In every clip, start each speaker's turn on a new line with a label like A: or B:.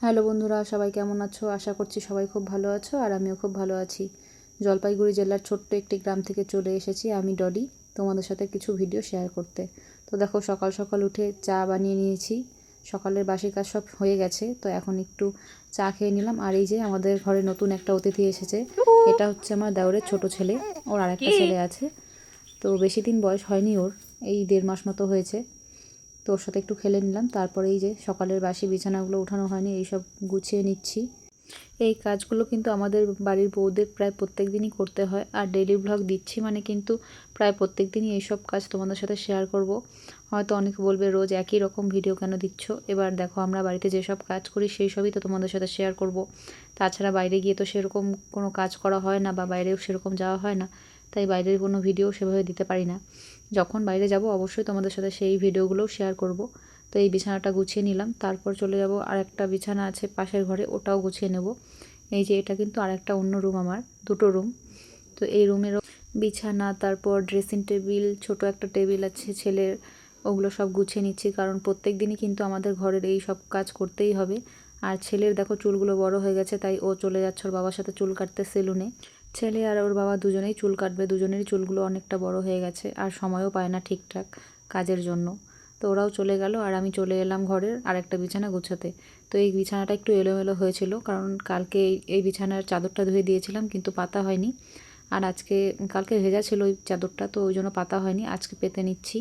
A: Hello বন্ধুরা, সবাই কেমন আছো? আশা করছি সবাই খুব ভালো আছো আর আমিও খুব ভালো আছি। জলপাইগুড়ি জেলার ছোট্ট একটি গ্রাম থেকে চলে এসেছি আমি ডলি, তোমাদের সাথে কিছু ভিডিও শেয়ার করতে। তো দেখো, সকাল সকাল উঠে চা বানিয়ে নিয়েছি। সকালের বাসি কাজ সব হয়ে গেছে, তো এখন একটু চা খেয়ে নিলাম। আর এই যে আমাদের ঘরে নতুন একটা অতিথি এসেছে, এটা হচ্ছে আমার দেওরের ছোট ছেলে। ওর আরেকটা ছেলে আছে, তো বেশি দিন বয়স হয়নি ওর, এই 1.5 মাস মতো হয়েছে। তো ওর সাথে একটু খেলে নিলাম। তারপরে এই যে সকালের বাসি বিছানাগুলো উঠানো হয়নি, এইসব গুছিয়ে নিচ্ছি। এই কাজগুলো কিন্তু আমাদের বাড়ির বউদের প্রায় প্রত্যেক দিনই করতে হয়। আর ডেইলি ব্লগ দিচ্ছি মানে কিন্তু প্রায় প্রত্যেক দিনই এইসব কাজ তোমাদের সাথে শেয়ার করব। হয়তো অনেকে বলবে রোজ একই রকম ভিডিও কেন দিচ্ছ। এবার দেখো, আমরা বাড়িতে যেসব কাজ করি সেই সবই তো তোমাদের সাথে শেয়ার করব। তাছাড়া বাইরে গিয়ে তো সেরকম কোনো কাজ করা হয় না, বা বাইরেও সেরকম যাওয়া হয় না, তাই বাইরের কোনো ভিডিও সেভাবে দিতে পারি না। যখন বাইরে যাব অবশ্যই তোমাদের সাথে সেই ভিডিওগুলোও শেয়ার করব। তো এই বিছানাটা গুছিয়ে নিলাম, তারপর চলে যাব আর একটা বিছানা আছে পাশের ঘরে, ওটাও গুছিয়ে নেব। এই যে এটা কিন্তু আরেকটা অন্য রুম, আমার দুটো রুম। তো এই রুমেরও বিছানা, তারপর ড্রেসিং টেবিল, ছোট একটা টেবিল আছে ছেলের, ওগুলো সব গুছিয়ে নিচ্ছি। কারণ প্রত্যেক দিনই কিন্তু আমাদের ঘরের এই সব কাজ করতেই হবে। আর ছেলের দেখো চুলগুলো বড় হয়ে গেছে, তাই ও চলে যাচ্ছে ওর বাবার সাথে চুল কাটতে সেলুনে। ছেলে আর ওর বাবা দুজনেই চুল কাটবে, দুজনেরই চুলগুলো অনেকটা বড় হয়ে গেছে, আর সময়ও পায় না ঠিকঠাক কাজের জন্য। তো ওরাও চলে গেল আর আমি চলে এলাম ঘরের আরেকটা বিছানা গুছাতে। তো এই বিছানাটা একটু এলোমেলো হয়েছিল, কারণ কালকে এই বিছানার চাদরটা ধুয়ে দিয়েছিলাম কিন্তু পাতা হয়নি। আর কালকে ভেজা ছিল ওই চাদরটা, তো ওই জন্য পাতা হয়নি, আজকে পেতে নিচ্ছি।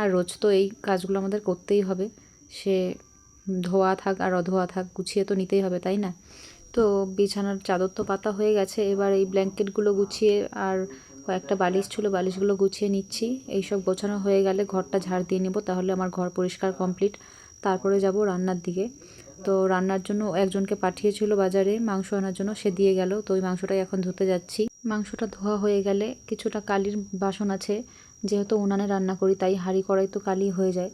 A: আর রোজ তো এই কাজগুলো আমাদের করতেই হবে, সে ধোয়া থাক আর অধোয়া থাক, গুছিয়ে তো নিতেই হবে, তাই না? তো বিছানার চাদর তো পাতা হয়ে গেছে, এবার এই ব্ল্যাঙ্কেটগুলো গুছিয়ে আর কয়েকটা বালিশ ছিল, বালিশগুলো গুছিয়ে নিচ্ছি। এইসব গোছানো হয়ে গেলে ঘরটা ঝাড় দিয়ে নেব, তাহলে আমার ঘর পরিষ্কার কমপ্লিট। তারপরে যাব রান্নার দিকে। তো রান্নার জন্য একজনকে পাঠিয়েছিল বাজারে মাংস আনার জন্য, সে দিয়ে গেল। তো ওই মাংসটাই এখন ধুতে যাচ্ছি। মাংসটা ধোয়া হয়ে গেলে কিছুটা কালির বাসন আছে, যেহেতু উনানে রান্না করি তাই হাঁড়ি কড়াই তো কালি হয়ে যায়।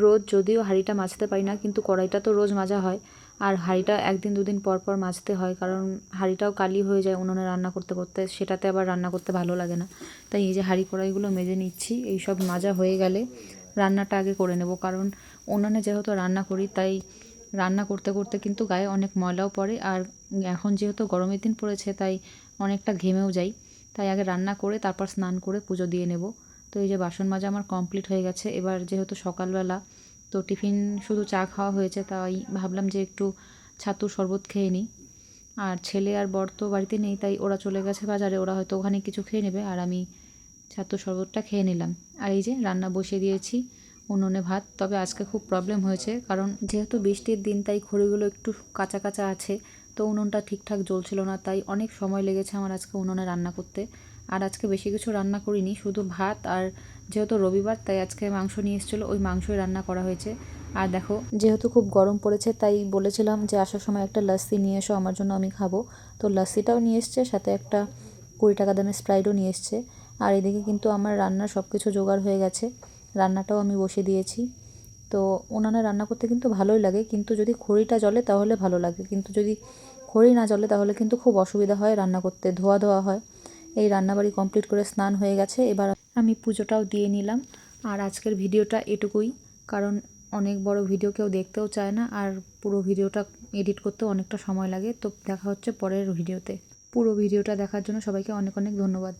A: রোজ যদিও হাঁড়িটা মাজতে পারি না, কিন্তু কড়াইটা তো রোজ মাজা হয়। আর হাঁড়িটা 1 দিন 2 দিন পর পর মাজতে হয়, কারণ হাঁড়িটাও কালি হয়ে যায় উনুনে রান্না করতে করতে, সেটাতে আবার রান্না করতে ভালো লাগে না। তাই এই যে হাঁড়ি কড়াইগুলো মেজে নিচ্ছি। এই সব মাজা হয়ে গেলে রান্নাটা আগে করে নেব, কারণ উনুনে যেহেতু রান্না করি তাই রান্না করতে করতে কিন্তু গায়ে অনেক ময়লাও পড়ে। আর এখন যেহেতু গরমের দিন পড়েছে তাই অনেকটা ঘেমেও যাই, তাই আগে রান্না করে তারপর স্নান করে পুজো দিয়ে নেব। তো এই যে বাসন মাজা আমার কমপ্লিট হয়ে গেছে। এবার যেহেতু সকালবেলা, তো টিফিন শুধু চা খাওয়া হয়েছে, তাই ভাবলাম যে একটু ছাতুর শরবত খেয়ে নিই। আর ছেলে আর বর তো বাড়িতে নেই, তাই ওরা চলে গেছে বাজারে, ওরা হয়তো ওখানে কিছু খেয়ে নেবে, আর আমি ছাতুর শরবতটা খেয়ে নিলাম। আর এই যে রান্না বসিয়ে দিয়েছি, উনুনে ভাত। তবে আজকে খুব প্রবলেম হয়েছে, কারণ যেহেতু বৃষ্টির দিন তাই খড়িগুলো একটু কাঁচা কাঁচা আছে, তো উনুনটা ঠিকঠাক জ্বলছিল না, তাই অনেক সময় লেগেছে আমার আজকে উনুনে রান্না করতে। আর আজকে বেশি কিছু রান্না করিনি, শুধু ভাত, আর যেহেতু রবিবার তাই আজকে মাংস নিয়ে এসেছিলো, ওই মাংসই রান্না করা হয়েছে। আর দেখো, যেহেতু খুব গরম পড়েছে তাই বলেছিলাম যে আসার সময় একটা লস্যি নিয়ে এসো আমার জন্য, আমি খাবো। তো লস্যিটাও নিয়ে এসছে, সাথে একটা 20 টাকা দামের স্প্রাইটও নিয়ে এসছে। আর এদিকে কিন্তু আমার রান্নার সব কিছু জোগাড় হয়ে গেছে, রান্নাটাও আমি বসিয়ে দিয়েছি। তো উনানে রান্না করতে কিন্তু ভালোই লাগে, কিন্তু যদি খড়িটা জ্বলে তাহলে ভালো লাগে, কিন্তু যদি খড়ি না জ্বলে তাহলে কিন্তু খুব অসুবিধা হয় রান্না করতে, ধোয়া ধোয়া হয়। এই রান্নাবাড়ি কমপ্লিট করে স্নান হয়ে গেছে, এবার আমি পুজোটাও দিয়ে নিলাম। আর আজকের ভিডিওটা এটুকুই, কারণ অনেক বড় ভিডিও কেউ দেখতেও চায় না, আর পুরো ভিডিওটা এডিট করতেও অনেকটা সময় লাগে। তো দেখা হচ্ছে পরের ভিডিওতে। পুরো ভিডিওটা দেখার জন্য সবাইকে অনেক অনেক ধন্যবাদ।